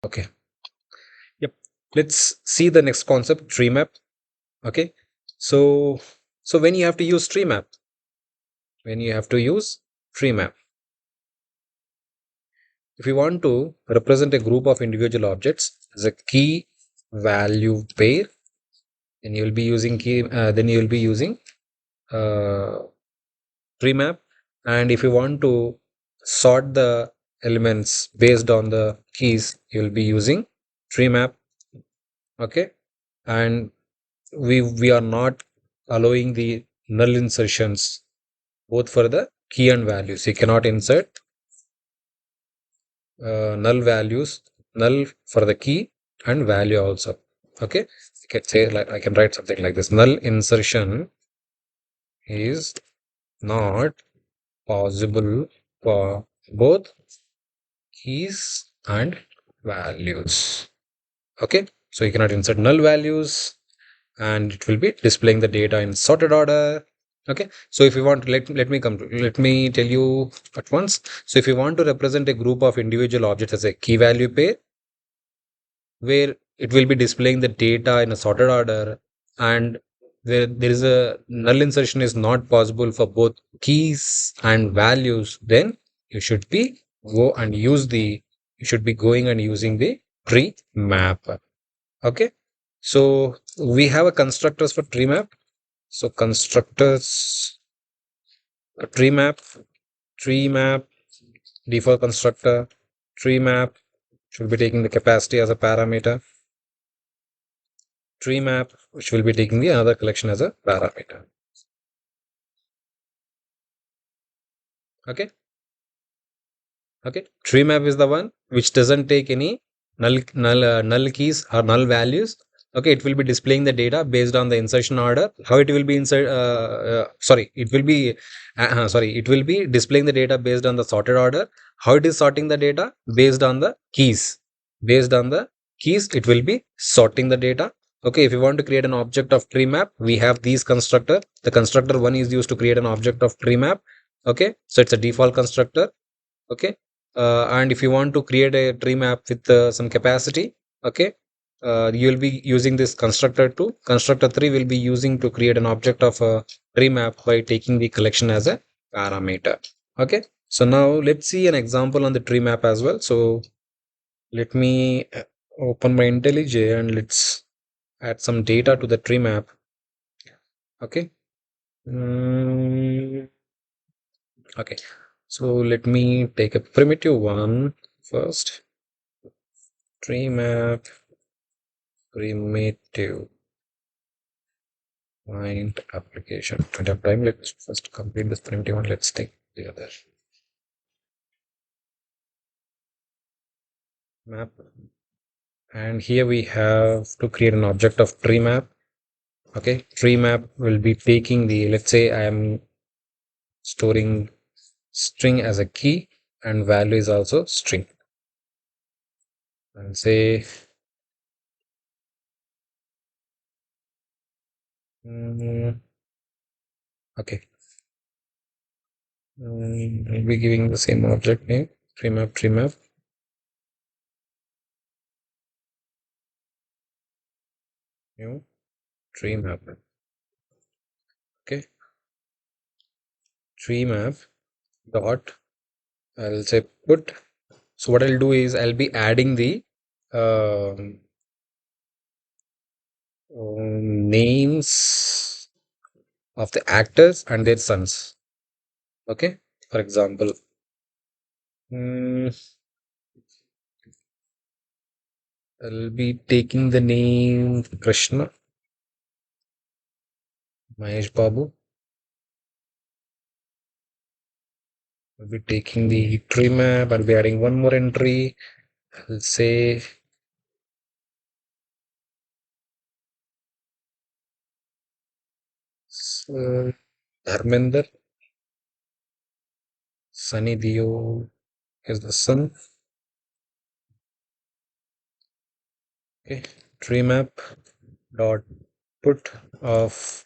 Okay. Yep. Let's see the next concept, TreeMap. Okay. So when you have to use TreeMap, if you want to represent a group of individual objects as a key value pair, then you will be using uh, TreeMap. And if you want to sort the elements based on the keys, you will be using TreeMap. Okay. And we are not allowing the null insertions both for the key and values. You cannot insert null for the key and value also. Okay. I can say, like, I can write something like this: null insertion is not possible for both keys and values. Okay. So you cannot insert null values, and it will be displaying the data in sorted order. Okay. So if you want, let me tell you at once. So if you want to represent a group of individual objects as a key value pair, where it will be displaying the data in a sorted order, and there is a null insertion is not possible for both keys and values, then you should be you should be going and using the tree map. Okay. So we have a constructors for tree map. So constructors, tree map, default constructor, tree map should be taking the capacity as a parameter. Tree map, which will be taking the another collection as a parameter. Okay. Okay. Tree map is the one which doesn't take any null keys or null values. Okay, it will be displaying the data based on the insertion order. How it will be it will be displaying the data based on the sorted order. How it is sorting the data? Based on the keys. Based on the keys, it will be sorting the data. Okay, if you want to create an object of tree map, we have these constructor. The constructor one is used to create an object of tree map. Okay, so it's a default constructor. Okay. And if you want to create a tree map with some capacity, okay, you will be using this constructor 2. Constructor 3 will be using to create an object of a tree map by taking the collection as a parameter. Okay. So now let's see an example on the tree map as well. So let me open my IntelliJ and let's add some data to the tree map. Okay. Okay. So let me take a primitive one first. Tree map primitive client application. Don't have time. Let's first complete this primitive one. Let's take the other map. And here we have to create an object of tree map. Okay, tree map will be taking the, let's say I am storing string as a key and value is also string. And say okay. I'll be giving the same object name, tree map, new tree map. Okay, tree map dot, I'll say put. So what I'll do is I'll be adding the um, names of the actors and their sons. Okay, for example, I'll be taking the name Krishna, Mahesh Babu. I'll be taking the tree map. I'll be adding one more entry. I'll say Dharmender, Sunny Dio is the son. Okay, tree map dot put of,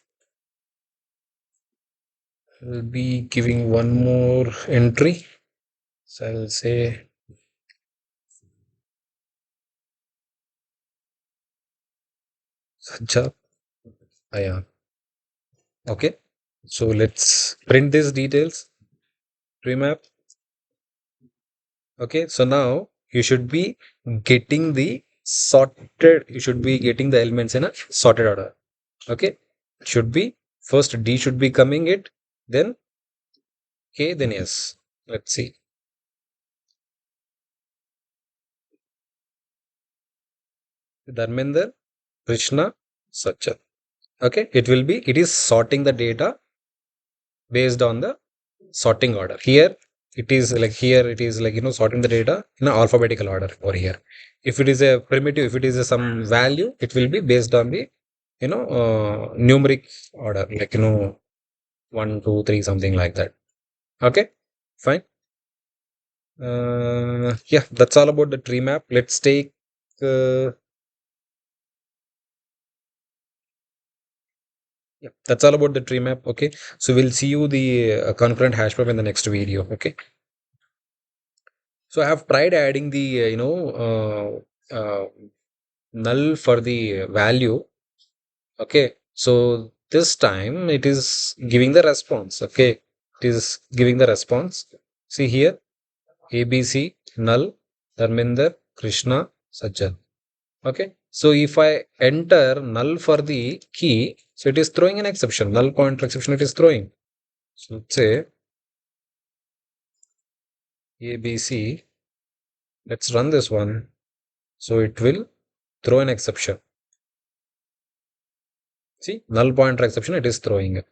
will be giving one more entry. So I'll say Sacha Ayan. Okay. So let's print these details. TreeMap. Okay. So now you should be getting the sorted, you should be getting the elements in a sorted order. Okay. Should be first D should be coming it, then K, then S. Let's see. Dharmender, Krishna, Sacha. Okay. It is sorting the data based on the sorting order. Here it is like, sorting the data in an alphabetical order over here. If it is a primitive, if it is a some value, it will be based on the, numeric order, like, 1, 2, 3, something like that. Okay, fine. Yeah, that's all about the tree map. Let's take, yeah, that's all about the tree map. Okay, so we'll see you the concurrent hash map in the next video. Okay. So I have tried adding the, null for the value. Okay. So this time it is giving the response. Okay. It is giving the response. See here, ABC, null, Dharminder, Krishna, Sajjan. Okay. So if I enter null for the key, so it is throwing an exception, null pointer exception it is throwing. So let's say ABC, let's run this one. So it will throw an exception. See, null pointer exception it is throwing.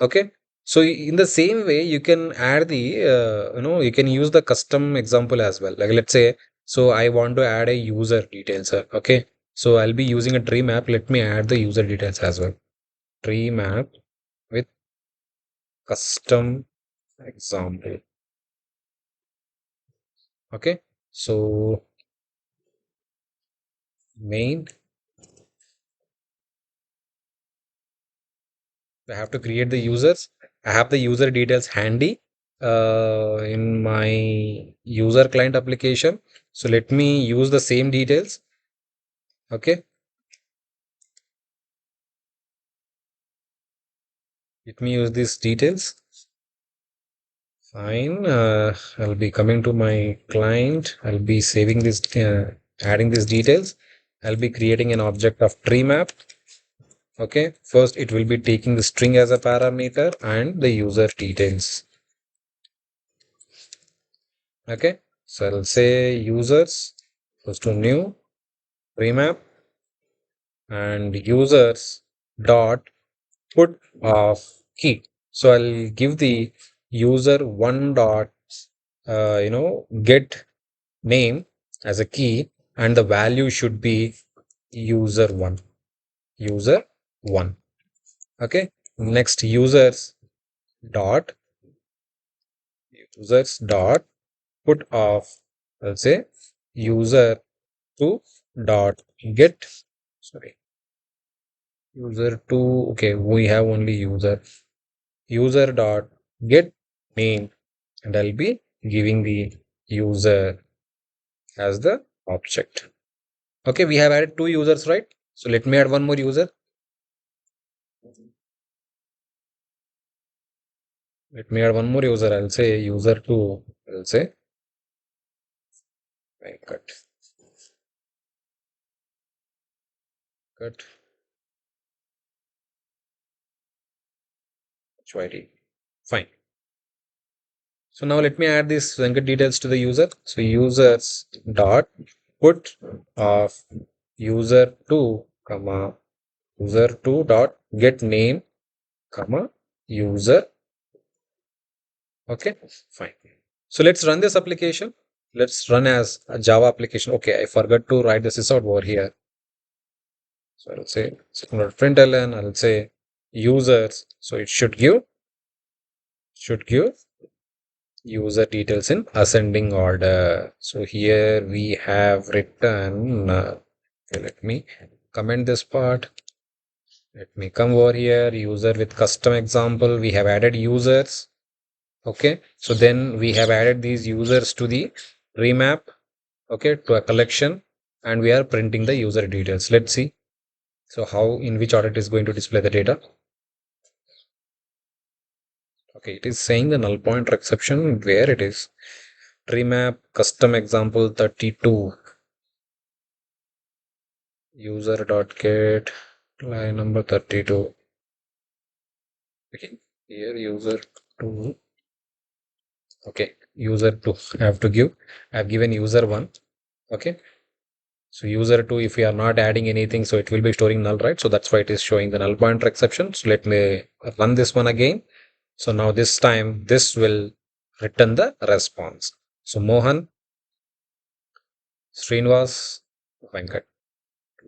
Okay. So in the same way, you can add the, you can use the custom example as well. Like let's say, so I want to add a user details. Okay. So I'll be using a tree map. Let me add the user details as well. Tree map with custom example. Okay. So main, I have to create the users. I have the user details handy in my user client application. So let me use the same details. Okay. Let me use these details. Fine. I'll be coming to my client. I'll be saving this, adding these details. I'll be creating an object of tree map. Okay. First, it will be taking the string as a parameter and the user details. Okay. So I'll say users goes to new tree map and users dot put of key. So I'll give the user one dot, get name as a key, and the value should be user1. User1. Okay. Next dot users dot put of, let's say, user2 dot get, sorry, user2. Okay, we have only user dot get name, and I'll be giving the user as the object. Okay, we have added two users, right? So let me add one more user. Let me add one more user. I'll say user2. I'll say cut. Cut. HYD. Fine. So now let me add these Venkat details to the user. So users dot put of user2 comma user2 dot get name comma user. Okay, fine. So let's run this application. Let's run as a Java application. Okay, I forgot to write this out over here. So I'll say println, I'll say users. So it should give user details in ascending order. So here we have written, okay, let me comment this part. Let me come over here, user with custom example. We have added users. Okay. So then we have added these users to the remap. Okay. To a collection, and we are printing the user details. Let's see. So how, in which order it is going to display the data? Okay, it is saying the null pointer exception where it is. TreeMap custom example 32. User.get line number 32. Okay, here user 2. Okay, user 2 I have to give. I have given user 1. Okay, so user 2, if we are not adding anything, so it will be storing null, right? So that's why it is showing the null pointer exception. So let me run this one again. So now this time this will return the response. So Mohan, Srinivas, Venkat.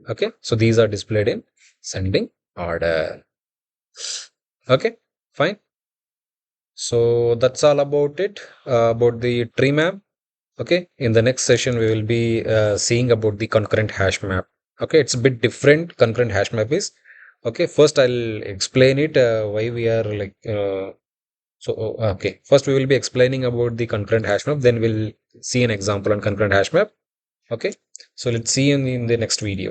Okay, so these are displayed in sending order. Okay, fine. So that's all about it, about the tree map. Okay, in the next session we will be seeing about the concurrent hash map. Okay, it's a bit different. Concurrent hash map is, okay, first I'll explain it, why we are like okay, first we will be explaining about the concurrent hash map, then we'll see an example on concurrent hash map. Okay, so let's see in the next video.